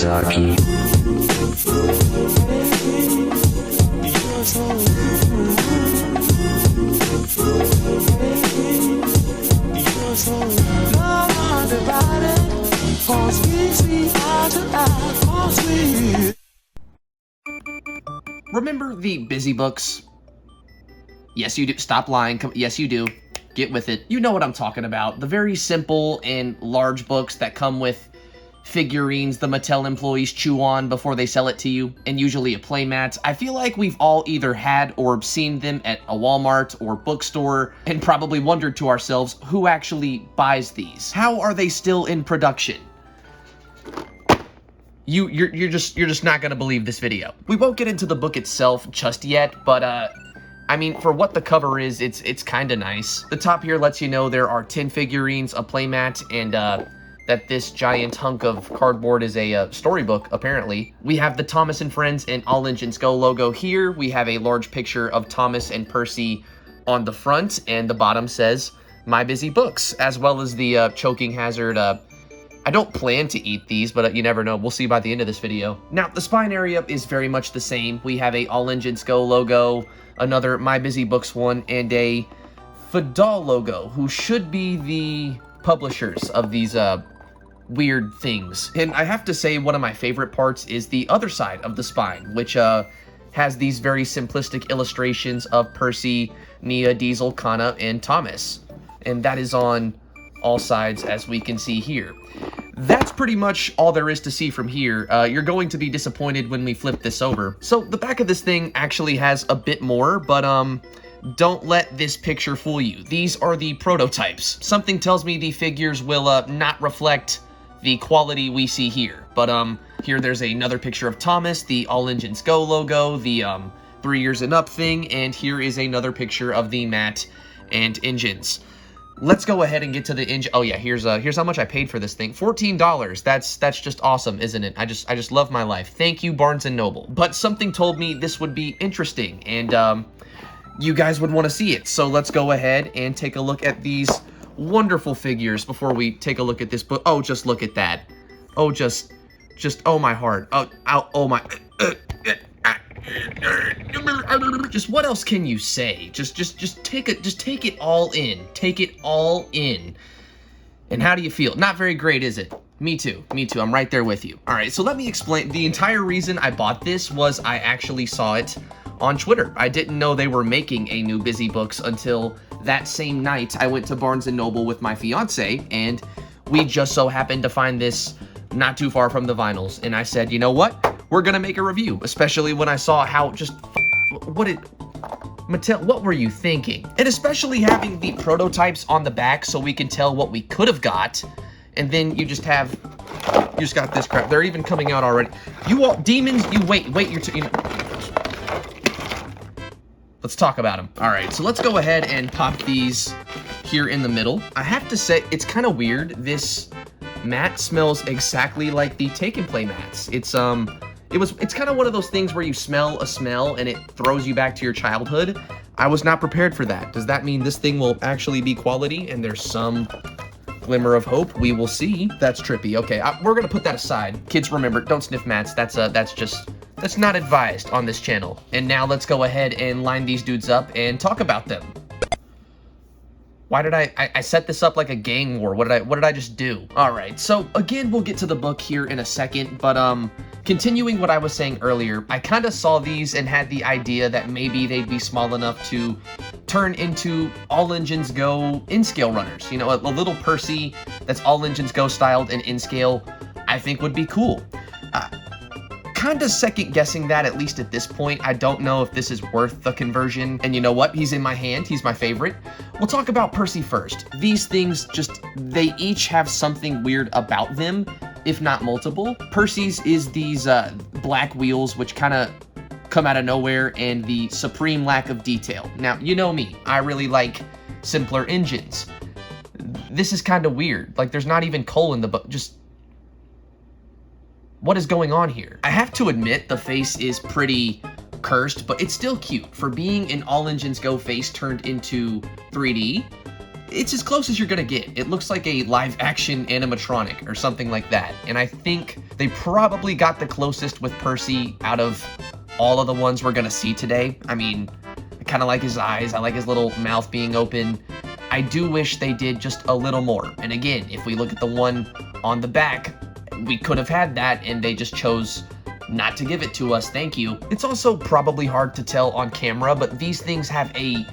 Kawasaki. Remember the busy books? Yes, you do. Stop lying. Yes, you do. Get with it. You know what I'm talking about. The very simple and large books that come with figurines the Mattel employees chew on before they sell it to you, and usually a playmat. I feel like we've all either had or seen them at a Walmart or bookstore and probably wondered to ourselves, who actually buys these? How are they still in production? You're just not gonna believe this video. We won't get into the book itself just yet, but I mean, for what the cover is, it's kind of nice. The top here lets you know there are 10 figurines, a playmat, and that this giant hunk of cardboard is a storybook, apparently. We have the Thomas and Friends and All Engines Go logo here. We have a large picture of Thomas and Percy on the front, and the bottom says, My Busy Books, as well as the choking hazard. I don't plan to eat these, but you never know. We'll see by the end of this video. Now, the spine area is very much the same. We have a All Engines Go logo, another My Busy Books one, and a Fadal logo, who should be the publishers of these weird things. And I have to say, one of my favorite parts is the other side of the spine, which has these very simplistic illustrations of Percy, Nia, Diesel, Kana, and Thomas. And that is on all sides, as we can see here. That's pretty much all there is to see from here. You're going to be disappointed when we flip this over. So the back of this thing actually has a bit more, but don't let this picture fool you. These are the prototypes. Something tells me the figures will not reflect the quality we see here. But here there's another picture of Thomas, the All Engines Go logo, the 3 years and up thing, and here is another picture of the mat and engines. Let's go ahead and get to the engine. Oh yeah, here's how much I paid for this thing. $14. That's just awesome, isn't it? I just love my life. Thank you, Barnes & Noble. But something told me this would be interesting, and you guys would want to see it. So let's go ahead and take a look at these wonderful figures before we take a look at this book. Oh, just look at that. Oh, just oh my heart. Oh my. Just what else can you say? Just take it all in. Take it all in. And how do you feel? Not very great, is it? Me too. I'm right there with you. All right, so let me explain. The entire reason I bought this was I actually saw it on Twitter. I didn't know they were making a new Busy Books until that same night I went to Barnes & Noble with my fiance, and we just so happened to find this not too far from the vinyls. And I said, you know what? We're gonna make a review, especially when I saw how Mattel, what were you thinking? And especially having the prototypes on the back so we can tell what we could have got, and then you just got this crap. They're even coming out already. You all, demons, you wait, you know. Let's talk about them. All right, so let's go ahead and pop these here in the middle. I have to say, it's kind of weird. This mat smells exactly like the Take and Play mats. It's kind of one of those things where you smell a smell and it throws you back to your childhood. I was not prepared for that. Does that mean this thing will actually be quality and there's some glimmer of hope? We will see. That's trippy. Okay, we're gonna put that aside. Kids, remember, don't sniff mats. That's not advised on this channel. And now let's go ahead and line these dudes up and talk about them. Why did I set this up like a gang war? What did I just do? All right, so again, we'll get to the book here in a second, but continuing what I was saying earlier, I kind of saw these and had the idea that maybe they'd be small enough to turn into All Engines Go in-scale runners. You know, a little Percy that's All Engines Go styled and in-scale, I think would be cool. Kind of second guessing that, at least at this point. I don't know if this is worth the conversion. And you know what? He's in my hand. He's my favorite. We'll talk about Percy first. These things they each have something weird about them, if not multiple. Percy's is these black wheels, which kind of come out of nowhere, and the supreme lack of detail. Now, you know me. I really like simpler engines. This is kind of weird. Like, there's not even coal in the book. Just what is going on here? I have to admit, the face is pretty cursed, but it's still cute. For being an All Engines Go face turned into 3D, it's as close as you're gonna get. It looks like a live action animatronic or something like that. And I think they probably got the closest with Percy out of all of the ones we're gonna see today. I mean, I kind of like his eyes. I like his little mouth being open. I do wish they did just a little more. And again, if we look at the one on the back, we could have had that and they just chose not to give it to us. Thank you. It's also probably hard to tell on camera, but these things have a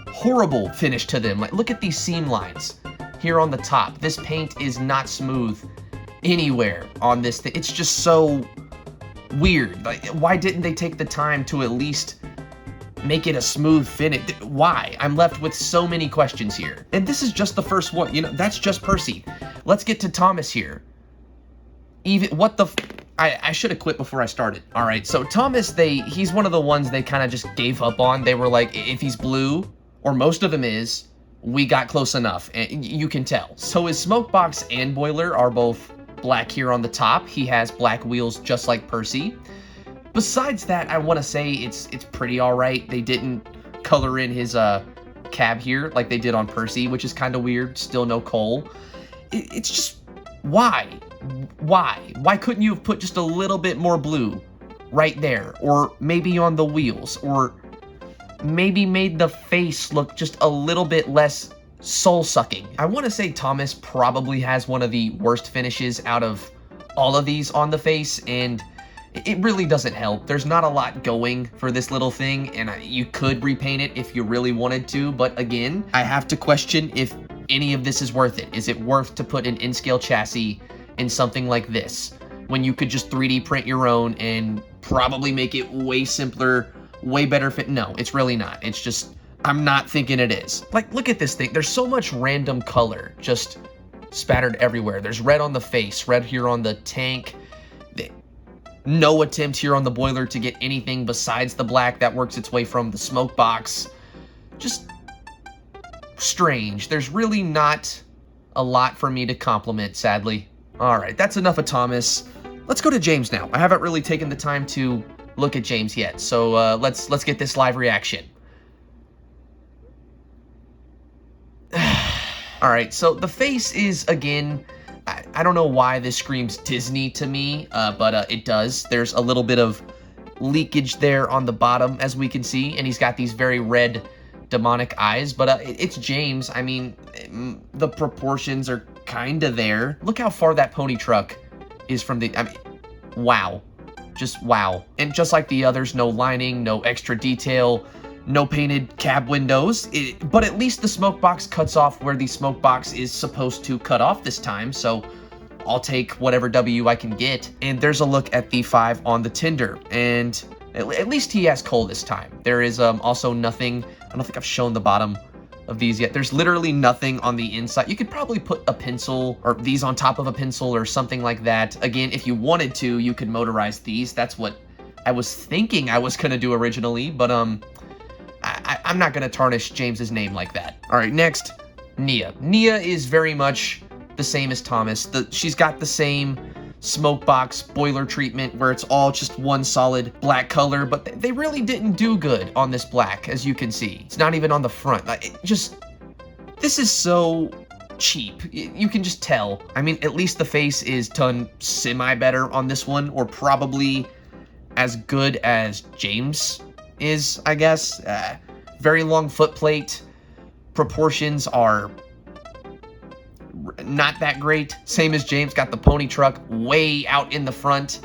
horrible finish to them. Like, look at these seam lines here on the top. This paint is not smooth anywhere on this thing. It's just so weird. Like, why didn't they take the time to at least make it a smooth finish? Why? I'm left with so many questions here. And this is just the first one. You know, that's just Percy. Let's get to Thomas here. Even, what the I should have quit before I started. All right, so Thomas, he's one of the ones they kind of just gave up on. They were like, if he's blue, or most of them is, we got close enough, and you can tell. So his smoke box and boiler are both black here on the top. He has black wheels just like Percy. Besides that, I want to say it's pretty all right. They didn't color in his cab here like they did on Percy, which is kind of weird. Still no coal. It's just, why? Why couldn't you have put just a little bit more blue right there? Or maybe on the wheels? Or maybe made the face look just a little bit less soul-sucking? I want to say Thomas probably has one of the worst finishes out of all of these on the face, and it really doesn't help. There's not a lot going for this little thing, and you could repaint it if you really wanted to, but again, I have to question if any of this is worth it. Is it worth to put an in-scale chassis in something like this when you could just 3D print your own and probably make it way simpler, way better fit? No, it's really not. It's just, I'm not thinking it is. Like, look at this thing. There's so much random color just spattered everywhere. There's red on the face, red here on the tank. No attempt here on the boiler to get anything besides the black that works its way from the smoke box. Just strange. There's really not a lot for me to compliment, sadly. All right, that's enough of Thomas. Let's go to James now. I haven't really taken the time to look at James yet, so let's get this live reaction. All right, so the face is, again, I don't know why this screams Disney to me, but it does. There's a little bit of leakage there on the bottom, as we can see, and he's got these very red demonic eyes, but it's James. I mean, the proportions are kind of there. Look how far that pony truck is from the, I mean, wow. Just wow. And just like the others, no lining, no extra detail, no painted cab windows, but at least the smoke box cuts off where the smoke box is supposed to cut off this time, so I'll take whatever W I can get. And there's a look at the 5 on the Tinder, and at least he has coal this time. There is also nothing, I don't think I've shown the bottom of these yet. There's literally nothing on the inside. You could probably put a pencil or these on top of a pencil or something like that. Again, if you wanted to, you could motorize these. That's what I was thinking I was gonna do originally, but I'm not gonna tarnish James's name like that. All right, next, Nia. Nia is very much the same as Thomas. She's got the same smoke box boiler treatment where it's all just one solid black color, but they really didn't do good on this black, as you can see. It's not even on the front. This is so cheap. You can just tell. I mean, at least the face is done semi better on this one, or probably as good as James is, I guess. Very long foot plate. Proportions are not that great. Same as James, got the pony truck way out in the front.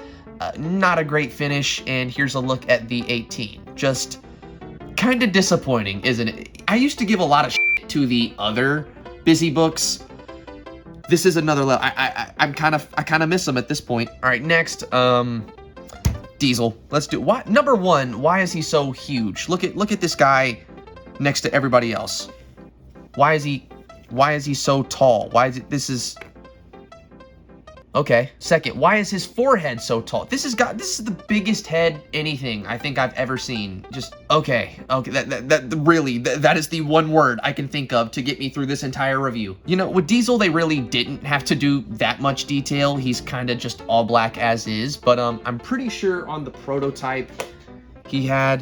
Not a great finish, and here's a look at the 18. Just kind of disappointing, isn't it? I used to give a lot of shit to the other Busy books. This is another level. I kind of miss them at this point. All right, next, Diesel. Let's do what? Number 1, why is he so huge? Look at this guy next to everybody else. Why is he so tall? Why is it, this is, okay. Second, why is his forehead so tall? This is the biggest head anything I think I've ever seen. Just, okay, that is the one word I can think of to get me through this entire review. You know, with Diesel, they really didn't have to do that much detail. He's kind of just all black as is, but I'm pretty sure on the prototype, he had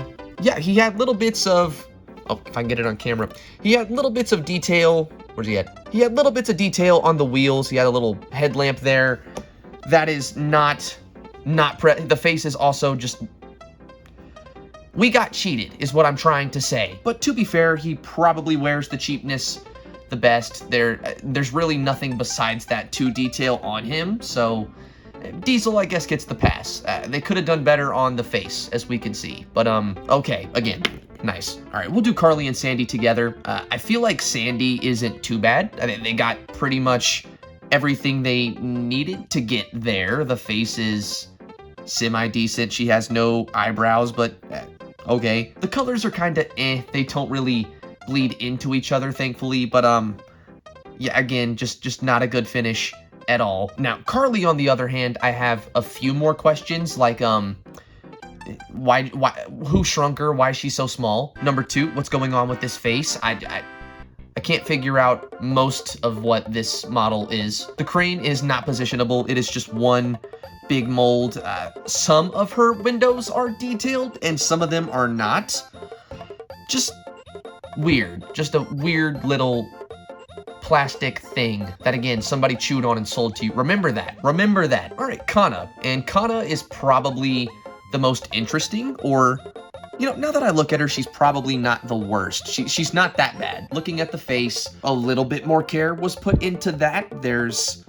little bits of, oh, if I can get it on camera. He had little bits of detail Where's he at? He had little bits of detail on the wheels. He had a little headlamp there. That is not the face is also just... We got cheated, is what I'm trying to say. But to be fair, he probably wears the cheapness the best. There's really nothing besides that to detail on him, so Diesel, I guess, gets the pass. They could have done better on the face, as we can see. But, okay, again, nice. All right, we'll do Carly and Sandy together. I feel like Sandy isn't too bad. I mean, they got pretty much everything they needed to get there. The face is semi-decent. She has no eyebrows, but okay. The colors are kind of They don't really bleed into each other, thankfully, but, yeah, again, just not a good finish at all. Now, Carly, on the other hand, I have a few more questions, like, why, who shrunk her? Why is she so small? Number 2, what's going on with this face? I can't figure out most of what this model is. The crane is not positionable. It is just one big mold. Some of her windows are detailed, and some of them are not. Just weird. Just a weird little plastic thing that, again, somebody chewed on and sold to you. Remember that. Remember that. All right, Kana. And Kana is probably the most interesting, or, you know, now that I look at her, she's probably not the worst. She's not that bad. Looking at the face, a little bit more care was put into that. There's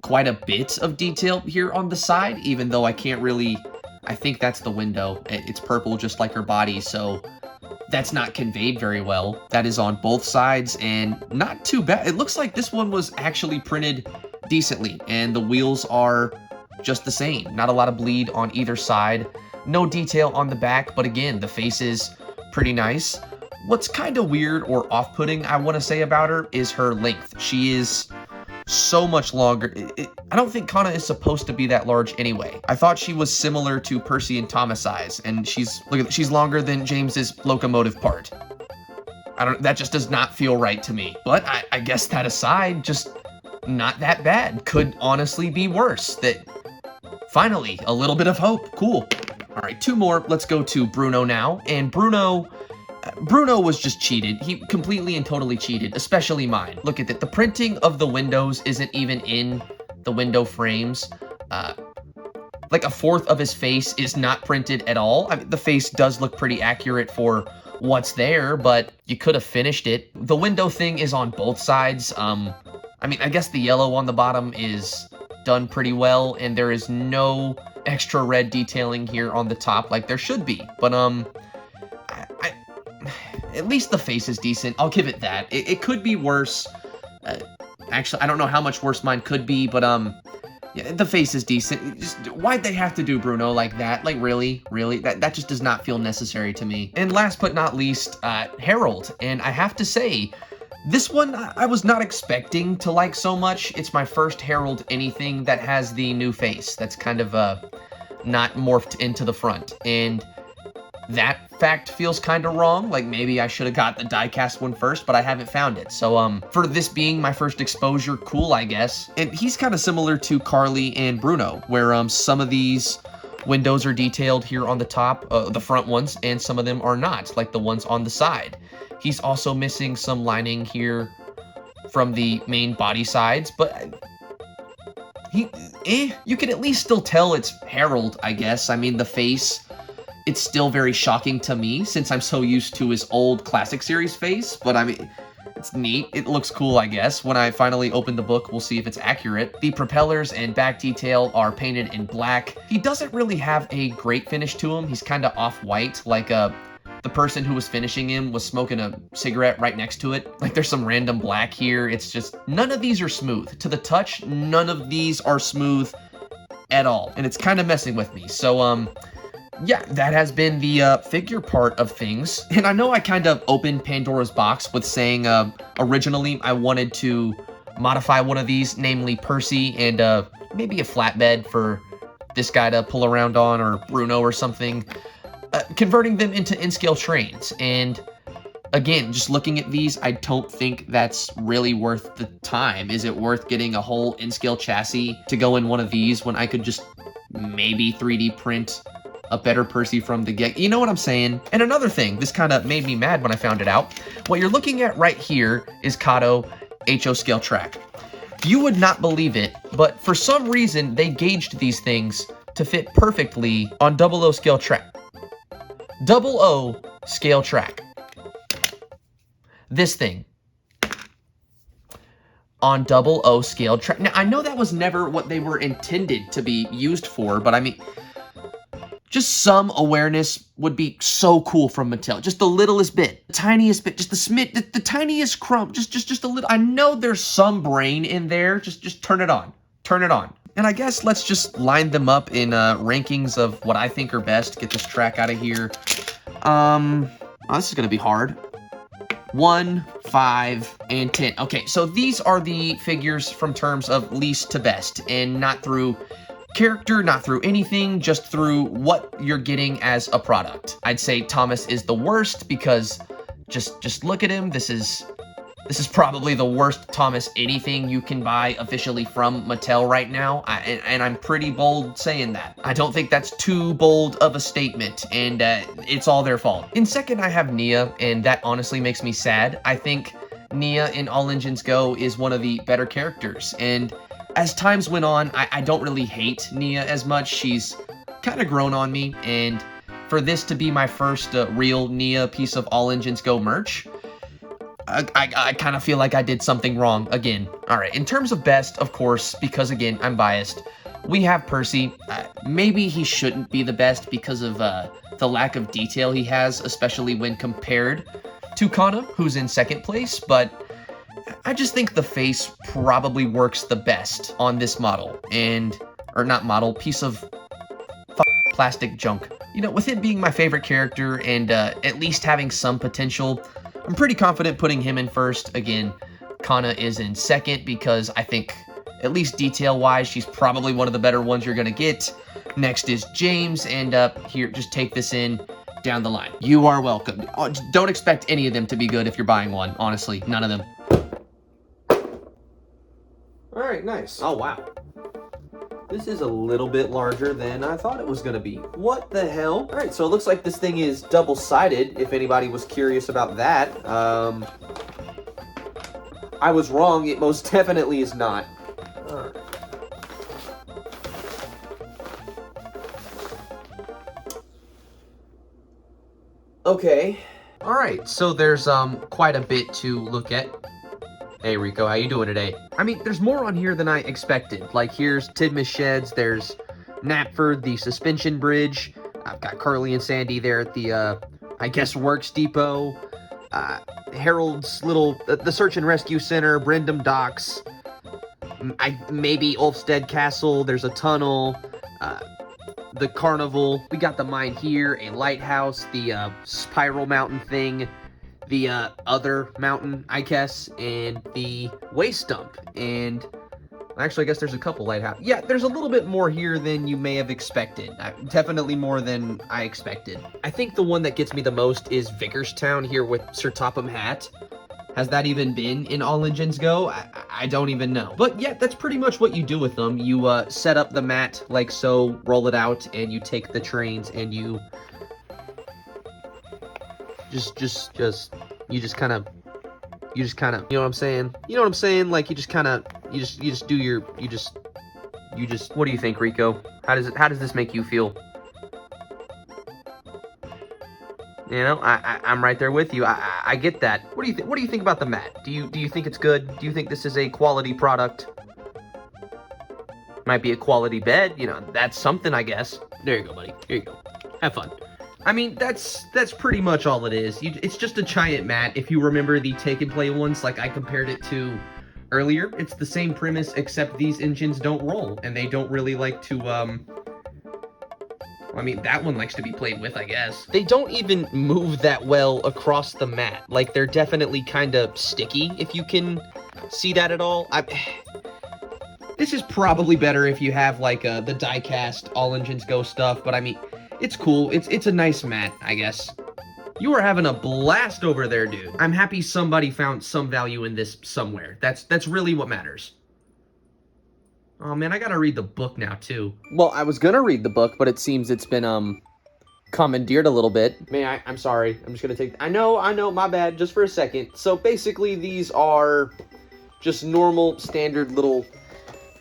quite a bit of detail here on the side, even though I can't really... I think that's the window. It's purple just like her body, so that's not conveyed very well. That is on both sides, and not too bad. It looks like this one was actually printed decently, and the wheels are just the same. Not a lot of bleed on either side. No detail on the back, but again, the face is pretty nice. What's kind of weird or off-putting, I want to say about her, is her length. She is so much longer. I don't think Kana is supposed to be that large anyway. I thought she was similar to Percy and Thomas' size, and look at that, she's longer than James's locomotive part. That just does not feel right to me. But I guess that aside, just not that bad. Could honestly be worse. Finally, a little bit of hope. Cool. All right, 2 more. Let's go to Bruno now. And Bruno was just cheated. He completely and totally cheated, especially mine. Look at that. The printing of the windows isn't even in the window frames. Like a fourth of his face is not printed at all. I mean, the face does look pretty accurate for what's there, but you could have finished it. The window thing is on both sides. I mean, I guess the yellow on the bottom is done pretty well, and there is no extra red detailing here on the top like there should be. But, at least the face is decent. I'll give it that. It could be worse. Actually, I don't know how much worse mine could be, but, yeah, the face is decent. Just, why'd they have to do Bruno like that? Like, really? Really? That just does not feel necessary to me. And last but not least, Harold. And I have to say, this one I was not expecting to like so much. It's my first Harold anything that has the new face. That's kind of, not morphed into the front. And that fact feels kind of wrong. Like, maybe I should have got the die-cast one first, but I haven't found it. So, for this being my first exposure, cool, I guess. And he's kind of similar to Carly and Bruno, where, some of these windows are detailed here on the top, the front ones, and some of them are not, like the ones on the side. He's also missing some lining here from the main body sides, but you can at least still tell it's Harold, I guess. I mean, the face, it's still very shocking to me since I'm so used to his old classic series face, but I mean, it's neat. It looks cool, I guess. When I finally open the book, we'll see if it's accurate. The propellers and back detail are painted in black. He doesn't really have a great finish to him. He's kind of off-white, like the person who was finishing him was smoking a cigarette right next to it. Like, there's some random black here. It's just, none of these are smooth. To the touch, none of these are smooth at all. And it's kind of messing with me. So, yeah, that has been the figure part of things. And I know I kind of opened Pandora's box with saying originally I wanted to modify one of these, namely Percy, and maybe a flatbed for this guy to pull around on, or Bruno or something. Converting them into in-scale trains. And again, just looking at these, I don't think that's really worth the time. Is it worth getting a whole in-scale chassis to go in one of these when I could just maybe 3D print a better Percy from the get? You know what I'm saying? And another thing, this kind of made me mad when I found it out. What you're looking at right here is Kato HO scale track. You would not believe it, but for some reason, they gauged these things to fit perfectly on 00 scale track. 00 scale track. This thing. On 00 scale track. Now, I know that was never what they were intended to be used for, but I mean, just some awareness would be so cool from Mattel. Just the littlest bit, the tiniest bit, just the tiniest crumb, just a little. I know there's some brain in there. Just turn it on. Turn it on. And I guess let's just line them up in rankings of what I think are best. Get this track out of here. Oh, this is gonna be hard. 1, 5, and 10. Okay, so these are the figures from terms of least to best, and not through character, not through anything, just through what you're getting as a product. I'd say Thomas is the worst because just look at him. This is probably the worst Thomas anything you can buy officially from Mattel right now, and I'm pretty bold saying that. I don't think that's too bold of a statement, and it's all their fault. In second, I have Nia, and that honestly makes me sad. I think Nia in All Engines Go is one of the better characters, and as times went on, I don't really hate Nia as much. She's kind of grown on me, and for this to be my first real Nia piece of All Engines Go merch, I kind of feel like I did something wrong again. All right, in terms of best, of course, because again, I'm biased, we have Percy. Maybe he shouldn't be the best because of the lack of detail he has, especially when compared to Kana, who's in second place, but I just think the face probably works the best on this model, or not model, piece of plastic junk. You know, with it being my favorite character and at least having some potential, I'm pretty confident putting him in first. Again, Kana is in second because I think, at least detail-wise, she's probably one of the better ones you're going to get. Next is James, and here, just take this in down the line. You are welcome. Don't expect any of them to be good if you're buying one, honestly. None of them. All right, nice. Oh, wow. This is a little bit larger than I thought it was going to be. What the hell? All right, so it looks like this thing is double-sided, if anybody was curious about that. I was wrong. It most definitely is not. All right. Okay. All right, so there's quite a bit to look at. Hey, Rico, how you doing today? I mean, there's more on here than I expected. Like, here's Tidmus Sheds, there's Knapford, the suspension bridge. I've got Carly and Sandy there at the, I guess, Works Depot. Harold's little, the Search and Rescue Center, Brendam Docks. Maybe Ulfstead Castle, there's a tunnel. The carnival. We got the mine here, a lighthouse, the spiral mountain thing. The other mountain, I guess, and the waste dump, and actually, I guess there's a couple lighthouses. Yeah, there's a little bit more here than you may have expected. Definitely more than I expected. I think the one that gets me the most is Vicarstown here with Sir Topham Hatt. Has that even been in All Engines Go? I don't even know. But yeah, that's pretty much what you do with them. You set up the mat like so, roll it out, and you take the trains, and you you just kind of, you know what I'm saying? You know what I'm saying? Like, you just, what do you think, Rico? How does this make you feel? You know, I'm right there with you. I get that. What do you think about the mat? Do you think it's good? Do you think this is a quality product? Might be a quality bed, you know, that's something, I guess. There you go, buddy. Here you go. Have fun. I mean, that's pretty much all it is. It's just a giant mat. If you remember the Take and Play ones, like I compared it to earlier, it's the same premise, except these engines don't roll, and they don't really like to, I mean, that one likes to be played with, I guess. They don't even move that well across the mat. Like, they're definitely kind of sticky, if you can see that at all. This is probably better if you have, like, the die-cast All Engines Go stuff, but I mean, it's cool. It's a nice mat, I guess. You are having a blast over there, dude. I'm happy somebody found some value in this somewhere. That's really what matters. Oh, man, I gotta read the book now, too. Well, I was gonna read the book, but it seems it's been, commandeered a little bit. I'm sorry. I'm just gonna take... I know, my bad. Just for a second. So, basically, these are Just normal, standard little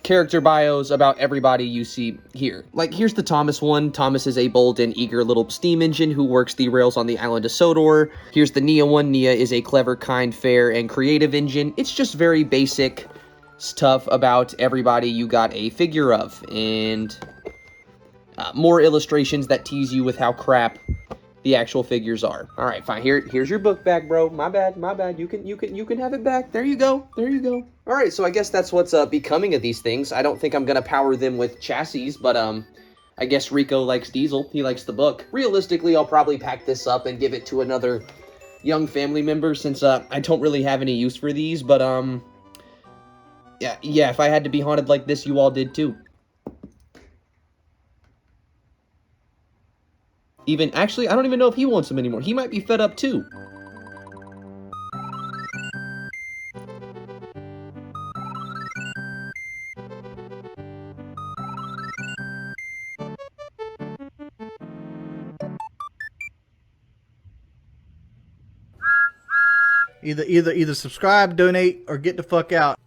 character bios about everybody you see here. Like, here's the Thomas one. Thomas is a bold and eager little steam engine who works the rails on the island of Sodor. Here's the Nia one. Nia is a clever, kind, fair, and creative engine. It's just very basic stuff about everybody you got a figure of. And more illustrations that tease you with how crap the actual figures are. All right, fine. Here's your book back, bro. My bad. You can have it back. There you go. All right, so I guess that's what's becoming of these things. I don't think I'm gonna power them with chassis, but I guess Rico likes diesel. He likes the book. Realistically, I'll probably pack this up and give it to another young family member since I don't really have any use for these. But yeah. If I had to be haunted like this, you all did too. Actually, I don't even know if he wants them anymore. He might be fed up too. Either subscribe, donate, or get the fuck out.